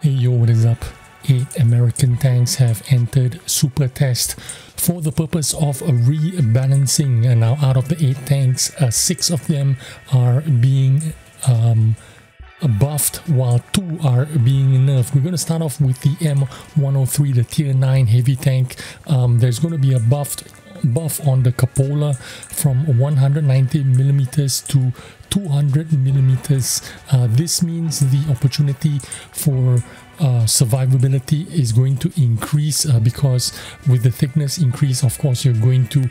Hey yo, what is up? 8 American tanks have entered Supertest for the purpose of rebalancing, and now out of the 8 tanks, 6 of them are being buffed while 2 are being nerfed. We're going to start off with the M103, the tier 9 heavy tank. There's going to be a buff on the cupola from 190mm to 200mm. This means the opportunity for survivability is going to increase because with the thickness increase, of course, you're going to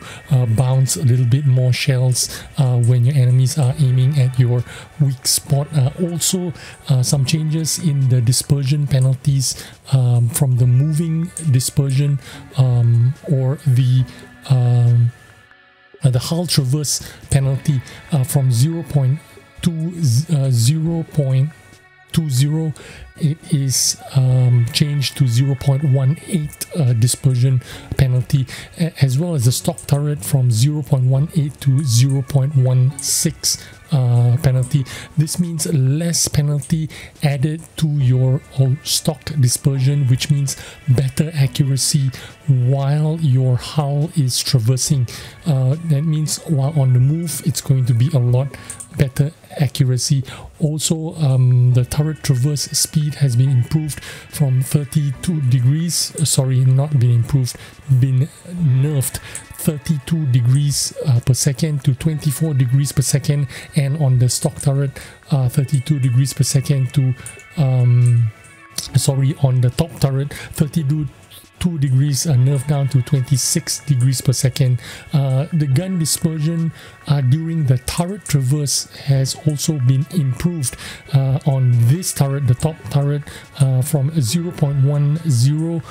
bounce a little bit more shells when your enemies are aiming at your weak spot. Also, some changes in the dispersion penalties from the moving dispersion or the hull traverse penalty from 0.2 to 0.20. It is changed to 0.18 dispersion penalty, as well as the stock turret from 0.18 to 0.16 penalty. This means less penalty added to your stock dispersion, which means better accuracy while your hull is traversing. That means while on the move, it's going to be a lot better accuracy. Also, the turret traverse speed has been improved from 32 degrees, sorry, not been improved, been nerfed, 32 degrees per second to 24 degrees per second, and on the stock turret 32 degrees per second to sorry, on the top turret 32 degrees nerfed down to 26 degrees per second. The gun dispersion during the turret traverse has also been improved on this turret, the top turret, from 0.10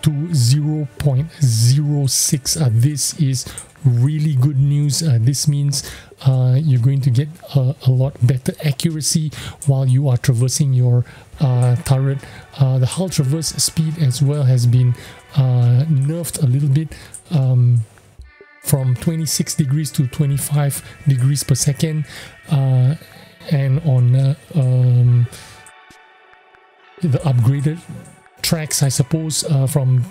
to 0.06. This is really good news. This means you're going to get a lot better accuracy while you are traversing your turret. The hull traverse speed as well has been nerfed a little bit, from 26 degrees to 25 degrees per second, and on the upgraded tracks, I suppose, from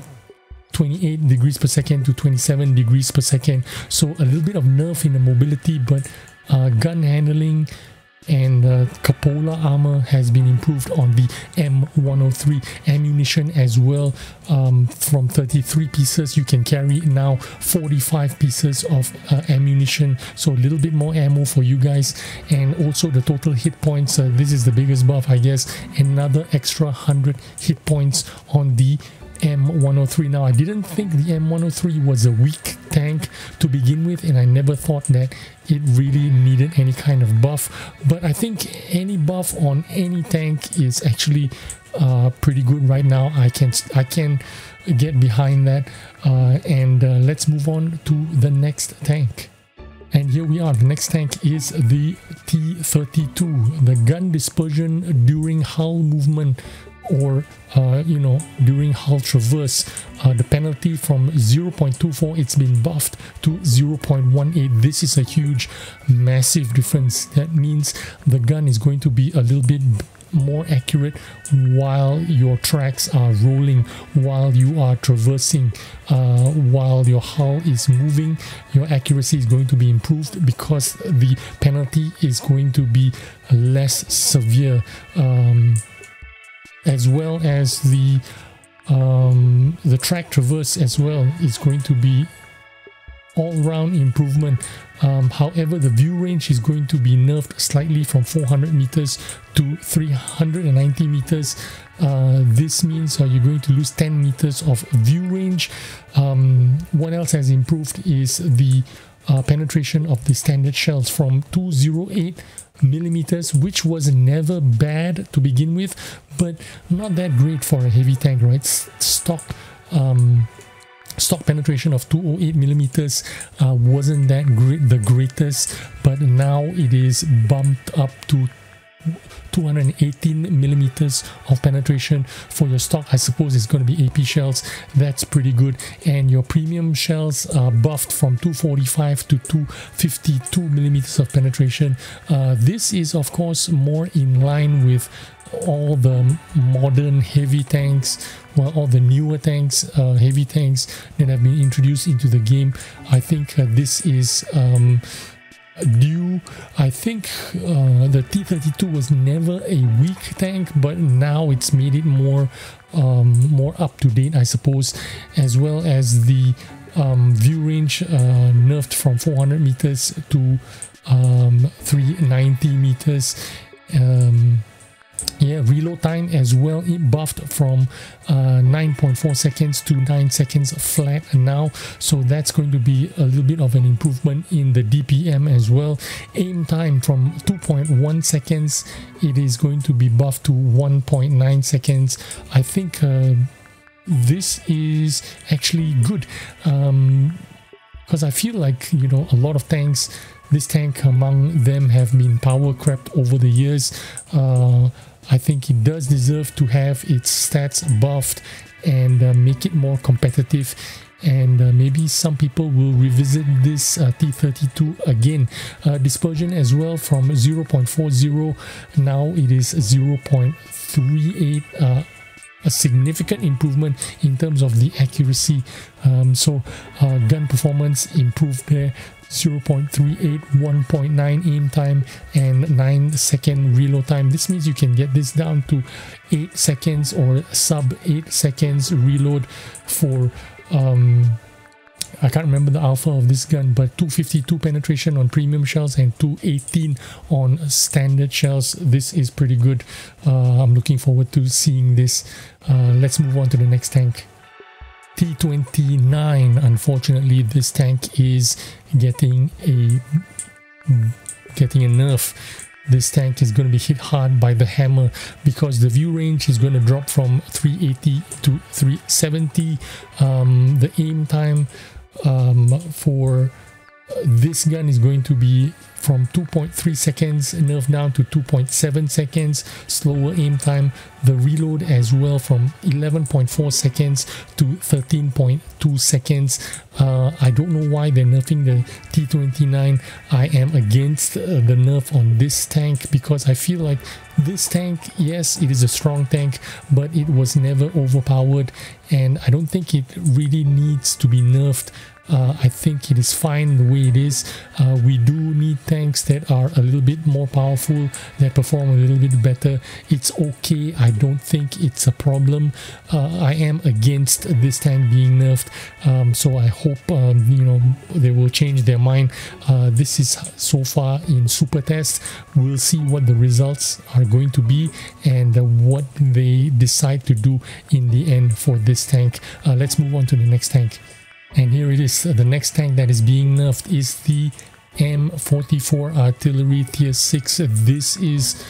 28 degrees per second to 27 degrees per second. So a little bit of nerf in the mobility, but gun handling and cupola armor has been improved on the M103. Ammunition as well, from 33 pieces you can carry now 45 pieces of ammunition, so a little bit more ammo for you guys. And also the total hit points, this is the biggest buff, I guess, another extra 100 hit points on the M103. Now, I didn't think the M103 was a weak tank to begin with, and I never thought that it really needed any kind of buff, but I think any buff on any tank is actually pretty good right now. I can get behind that, and let's move on to the next tank. And here we are. The next tank is the T-32. The gun dispersion during hull movement, or during hull traverse, the penalty from 0.24, it's been buffed to 0.18. This is a huge, massive difference. That means the gun is going to be a little bit more accurate while your tracks are rolling, while you are traversing, while your hull is moving. Your accuracy is going to be improved because the penalty is going to be less severe, as well as the track traverse as well is going to be all-round improvement. However, the view range is going to be nerfed slightly from 400 meters to 390 meters. This means you're going to lose 10 meters of view range. What else has improved is the penetration of the standard shells from 208 millimeters, which was never bad to begin with, but not that great for a heavy tank, right? Stock penetration of 208 millimeters wasn't that great, the greatest, but now it is bumped up to 218 millimeters of penetration. For your stock, I suppose it's going to be AP shells. That's pretty good. And your premium shells are buffed from 245 to 252 millimeters of penetration. This is of course more in line with all the modern heavy tanks, well, all the newer tanks, heavy tanks that have been introduced into the game. I think this is due. I think the T-32 was never a weak tank, but now it's made it more up to date, I suppose, as well as the view range nerfed from 400 meters to 390 meters. Yeah, reload time as well, it buffed from 9.4 seconds to 9 seconds flat now, so that's going to be a little bit of an improvement in the DPM as well. Aim time from 2.1 seconds, it is going to be buffed to 1.9 seconds. I think this is actually good, because I feel like, you know, a lot of tanks, this tank among them have been power crept over the years. I think it does deserve to have its stats buffed and make it more competitive, and maybe some people will revisit this T-32 again. Dispersion as well from 0.40, now it is 0.38, a significant improvement in terms of the accuracy. So gun performance improved there. 0.38, 1.9 aim time and 9-second reload time. This means you can get this down to 8 seconds or sub 8 seconds reload for I can't remember the alpha of this gun, but 252 penetration on premium shells and 218 on standard shells. This is pretty good. I'm looking forward to seeing this. Let's move on to the next tank. T-29. Unfortunately, this tank is getting a nerf. This tank is going to be hit hard by the hammer because the view range is going to drop from 380 to 370. The aim time for this gun is going to be from 2.3 seconds nerfed down to 2.7 seconds. Slower aim time. The reload as well from 11.4 seconds to 13.2 seconds. I don't know why they're nerfing the T-29. I am against the nerf on this tank because I feel like this tank, yes, it is a strong tank, but it was never overpowered, and I don't think it really needs to be nerfed. I think it is fine the way it is. We do need tanks that are a little bit more powerful, that perform a little bit better. It's okay. I don't think it's a problem. I am against this tank being nerfed, so I hope you know, they will change their mind. This is so far in Supertest. We'll see what the results are going to be and what they decide to do in the end for this tank. Let's move on to the next tank. And here it is. The next tank that is being nerfed is the M44 Artillery Tier 6. This is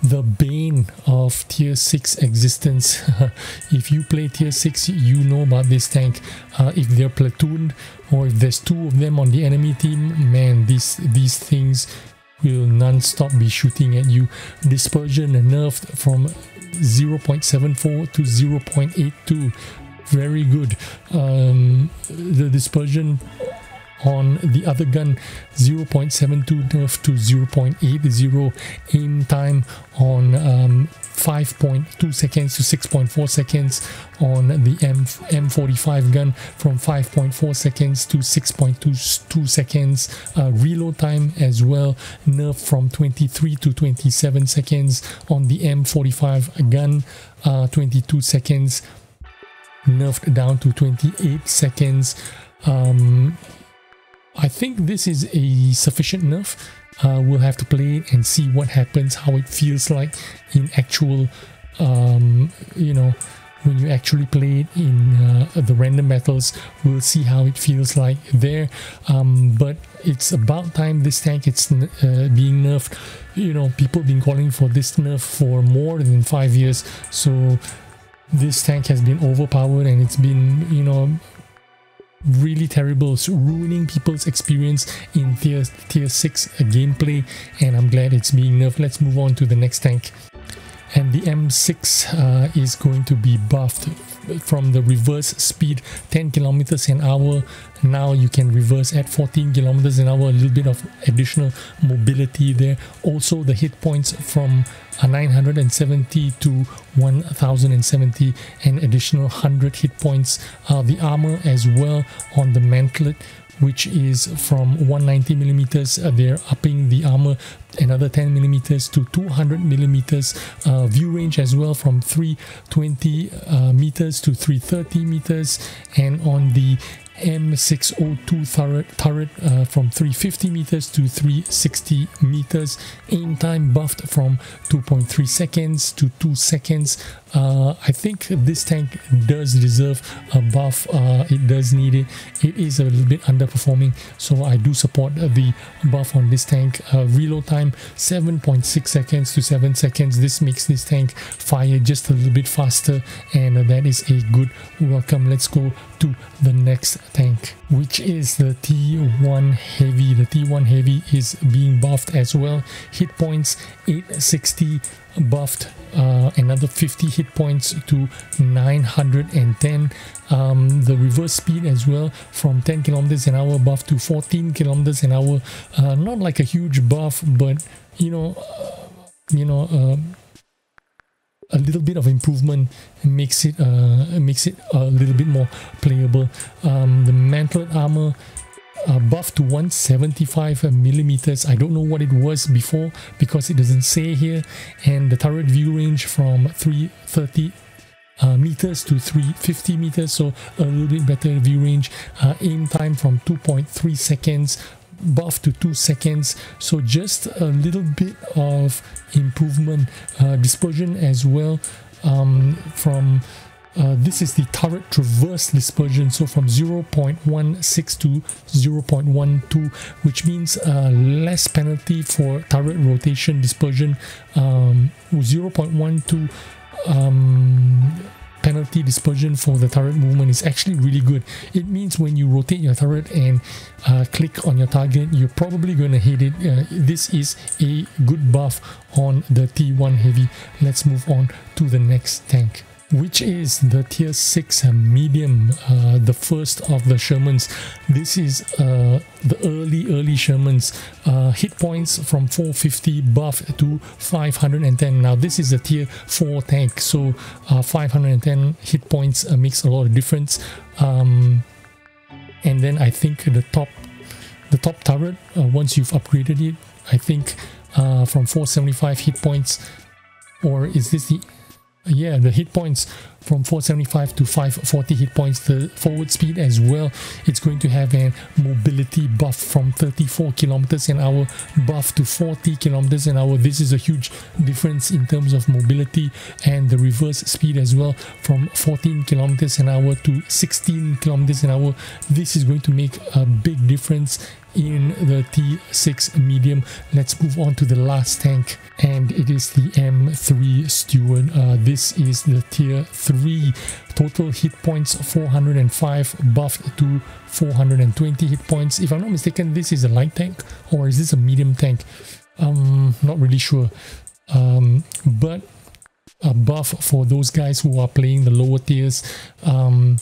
the bane of Tier 6 existence. If you play Tier 6, you know about this tank. If they're platooned or if there's two of them on the enemy team, man, these things will non-stop be shooting at you. Dispersion nerfed from 0.74 to 0.82. Very good. The dispersion on the other gun, 0.72 nerf to 0.80. Aim time on 5.2 seconds to 6.4 seconds on the M45 gun, from 5.4 seconds to 6.22 seconds. Reload time as well, nerf from 23 to 27 seconds on the M45 gun, 22 seconds. Nerfed down to 28 seconds. I think this is a sufficient nerf. We'll have to play it and see what happens, how it feels like in actual, you know, when you actually play it in the random battles. We'll see how it feels like there. But it's about time this tank is being nerfed. You know, people have been calling for this nerf for more than 5 years. So this tank has been overpowered and it's been, you know, really terrible. It's ruining people's experience in tier 6 gameplay, and I'm glad it's being nerfed. Let's move on to the next tank. And the M6 is going to be buffed from the reverse speed 10 kilometers an hour. Now you can reverse at 14 kilometers an hour, a little bit of additional mobility there. Also the hit points from 970 to 1070, an additional 100 hit points. The armor as well on the mantlet, which is from 190 millimeters. They're upping the armor another 10 millimeters to 200 millimeters. View range as well from 320 meters to 330 meters, and on the M602 turret from 350 meters to 360 meters. Aim time buffed from 2.3 seconds to 2 seconds. I think this tank does deserve a buff. It does need it. It is a little bit underperforming, so I do support the buff on this tank. Reload time 7.6 seconds to 7 seconds. This makes this tank fire just a little bit faster, and that is a good welcome. Let's go to the next tank, which is the T1 Heavy. The T1 Heavy is being buffed as well. Hit points 860 buffed, another 50 hit points to 910. The reverse speed as well from 10 kilometers an hour buff to 14 kilometers an hour. Not like a huge buff, but a little bit of improvement makes it a little bit more playable. The mantlet armor buff to 175 millimeters. I don't know what it was before because it doesn't say here. And the turret view range from 330 meters to 350 meters, so a little bit better view range. Aim time from 2.3 seconds buff to 2 seconds, so just a little bit of improvement. Dispersion as well, from this is the turret traverse dispersion, so from 0.16 to 0.12, which means less penalty for turret rotation dispersion. 0.12 penalty dispersion for the turret movement is actually really good. It means when you rotate your turret and click on your target, you're probably going to hit it. This is a good buff on the T1 Heavy. Let's move on to the next tank, which is the tier 6 medium, the first of the Shermans. This is the early Shermans. Hit points from 450 buff to 510. Now this is a tier 4 tank, so 510 hit points makes a lot of difference. And then I think the top turret, once you've upgraded it, I think from 475 hit points, or is this the... Yeah, the hit points from 475 to 540 hit points. The forward speed as well, it's going to have a mobility buff from 34 kilometers an hour buff to 40 kilometers an hour. This is a huge difference in terms of mobility. And the reverse speed as well, from 14 kilometers an hour to 16 kilometers an hour. This is going to make a big difference in the T6 medium. Let's move on to the last tank, and it is the M3 Stuart. This is the tier 3. Total hit points 405 buffed to 420 hit points. If I'm not mistaken, this is a light tank, or is this a medium tank? Not really sure. But a buff for those guys who are playing the lower tiers, from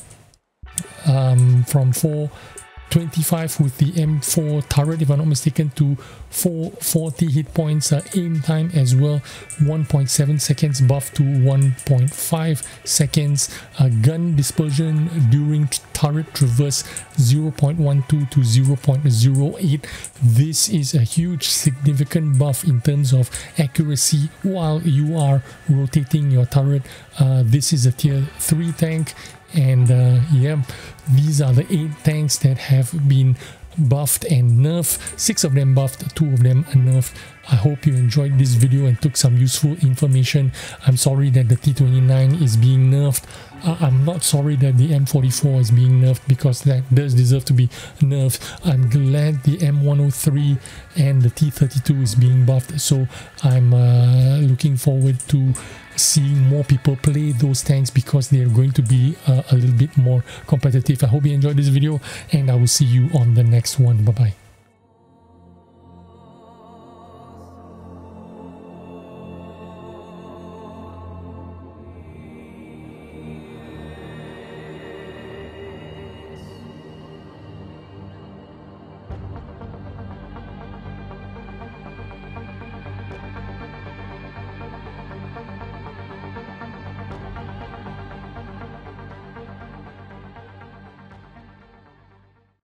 425 with the M4 turret, if I'm not mistaken, to 440 hit points. Aim time as well, 1.7 seconds buff to 1.5 seconds. Gun dispersion during turret traverse 0.12 to 0.08. This is a huge significant buff in terms of accuracy while you are rotating your turret. This is a tier 3 tank. And yeah, these are the 8 tanks that have been buffed and nerfed. 6 of them buffed, 2 of them nerfed. I hope you enjoyed this video and took some useful information. I'm sorry that the T29 is being nerfed. I'm not sorry that the M44 is being nerfed, because that does deserve to be nerfed. I'm glad the M103 and the T32 is being buffed, so I'm looking forward to seeing more people play those tanks because they're going to be a little bit more competitive. I hope you enjoyed this video, and I will see you on the next one. Bye bye.